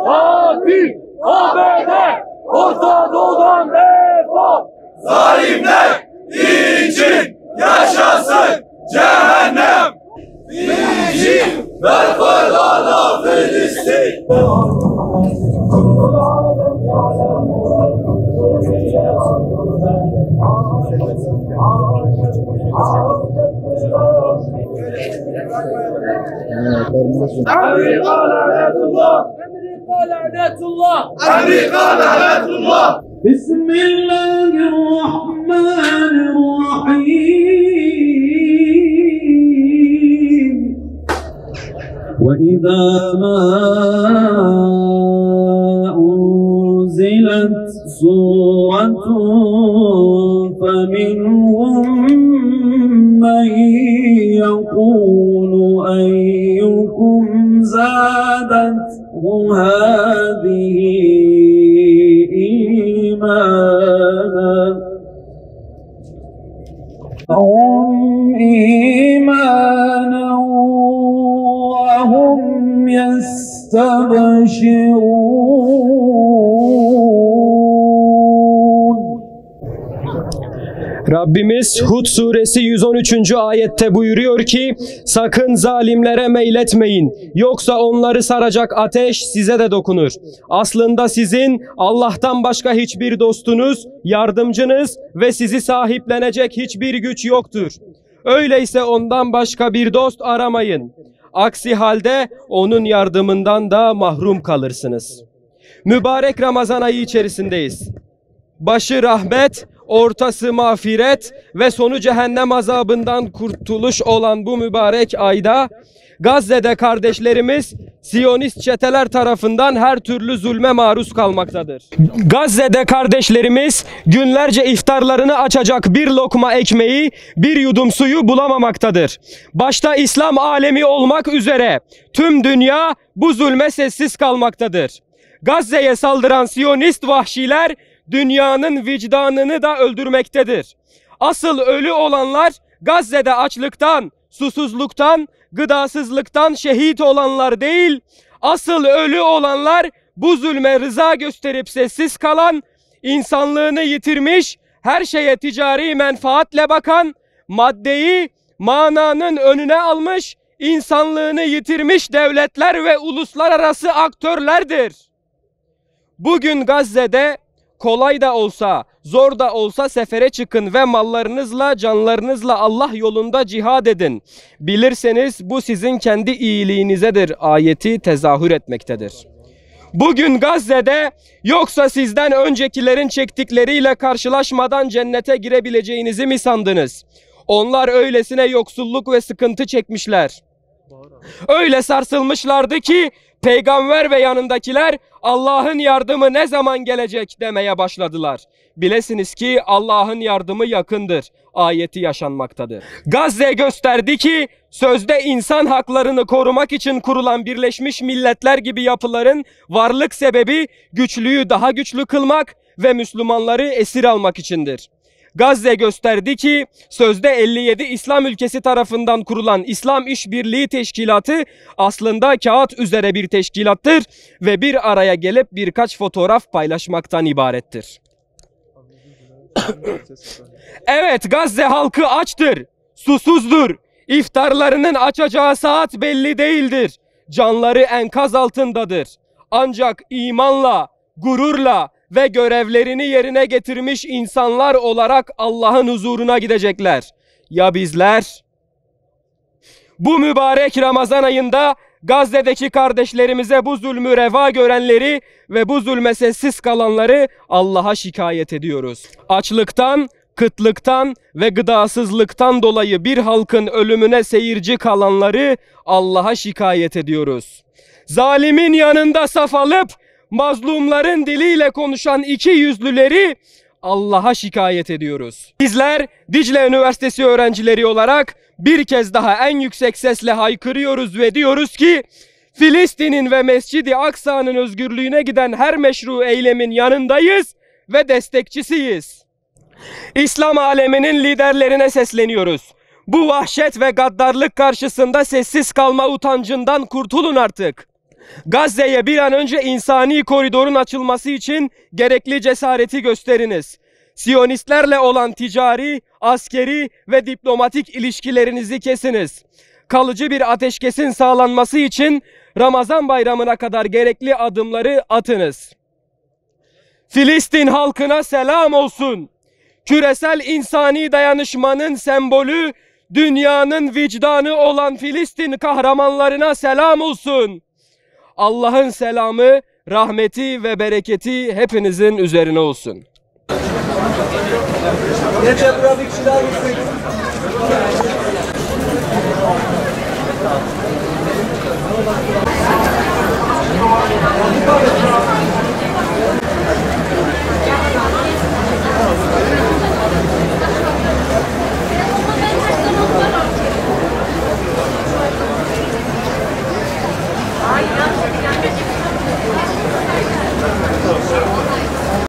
Katil ABD, Orta Doğu'dan defol! Zalimler için yaşasın cehennem! Filistin, berfalana Filistin! Amerika lanetullah! Lanetullah! Amerika lanetullah! Bismillahirrahmanirrahim. وإذا ما أنزلت سورة فمنهم من يقول أيكم زادته هذه إيمانا هم إيمانا وهم يستبشرون. Rabbimiz Hud suresi 113. ayette buyuruyor ki sakın zalimlere meyletmeyin yoksa onları saracak ateş size de dokunur. Aslında sizin Allah'tan başka hiçbir dostunuz, yardımcınız ve sizi sahiplenecek hiçbir güç yoktur. Öyleyse ondan başka bir dost aramayın. Aksi halde onun yardımından da mahrum kalırsınız. Mübarek Ramazan ayı içerisindeyiz. Başı rahmet, ortası mağfiret ve sonu cehennem azabından kurtuluş olan bu mübarek ayda Gazze'de kardeşlerimiz Siyonist çeteler tarafından her türlü zulme maruz kalmaktadır. Gazze'de kardeşlerimiz günlerce iftarlarını açacak bir lokma ekmeği, bir yudum suyu bulamamaktadır. Başta İslam alemi olmak üzere tüm dünya bu zulme sessiz kalmaktadır. Gazze'ye saldıran Siyonist vahşiler dünyanın vicdanını da öldürmektedir. Asıl ölü olanlar Gazze'de açlıktan, susuzluktan, gıdasızlıktan şehit olanlar değil, asıl ölü olanlar bu zulme rıza gösterip sessiz kalan, insanlığını yitirmiş, her şeye ticari menfaatle bakan, maddeyi mananın önüne almış, insanlığını yitirmiş devletler ve uluslararası aktörlerdir. Bugün Gazze'de kolay da olsa, zor da olsa sefere çıkın ve mallarınızla, canlarınızla Allah yolunda cihad edin. Bilirseniz bu sizin kendi iyiliğinizedir ayeti tezahür etmektedir. Bugün Gazze'de yoksa sizden öncekilerin çektikleriyle karşılaşmadan cennete girebileceğinizi mi sandınız? Onlar öylesine yoksulluk ve sıkıntı çekmişler. Öyle sarsılmışlardı ki peygamber ve yanındakiler Allah'ın yardımı ne zaman gelecek demeye başladılar. Bilesiniz ki Allah'ın yardımı yakındır ayeti yaşanmaktadır. Gazze gösterdi ki sözde insan haklarını korumak için kurulan Birleşmiş Milletler gibi yapıların varlık sebebi güçlüyü daha güçlü kılmak ve Müslümanları esir almak içindir. Gazze gösterdi ki sözde 57 İslam ülkesi tarafından kurulan İslam İşbirliği Teşkilatı aslında kağıt üzere bir teşkilattır ve bir araya gelip birkaç fotoğraf paylaşmaktan ibarettir. Evet, Gazze halkı açtır, susuzdur, iftarlarının açacağı saat belli değildir, canları enkaz altındadır. Ancak imanla, gururla ve görevlerini yerine getirmiş insanlar olarak Allah'ın huzuruna gidecekler. Ya bizler? Bu mübarek Ramazan ayında Gazze'deki kardeşlerimize bu zulmü reva görenleri ve bu zulme sessiz kalanları Allah'a şikayet ediyoruz. Açlıktan, kıtlıktan ve gıdasızlıktan dolayı bir halkın ölümüne seyirci kalanları Allah'a şikayet ediyoruz. Zalimin yanında saf alıp mazlumların diliyle konuşan iki yüzlüleri Allah'a şikayet ediyoruz. Bizler Dicle Üniversitesi öğrencileri olarak bir kez daha en yüksek sesle haykırıyoruz ve diyoruz ki Filistin'in ve Mescid-i Aksa'nın özgürlüğüne giden her meşru eylemin yanındayız ve destekçisiyiz. İslam aleminin liderlerine sesleniyoruz. Bu vahşet ve gaddarlık karşısında sessiz kalma utancından kurtulun artık. Gazze'ye bir an önce insani koridorun açılması için gerekli cesareti gösteriniz. Siyonistlerle olan ticari, askeri ve diplomatik ilişkilerinizi kesiniz. Kalıcı bir ateşkesin sağlanması için Ramazan bayramına kadar gerekli adımları atınız. Filistin halkına selam olsun. Küresel insani dayanışmanın sembolü, dünyanın vicdanı olan Filistin kahramanlarına selam olsun. Allah'ın selamı, rahmeti ve bereketi hepinizin üzerine olsun.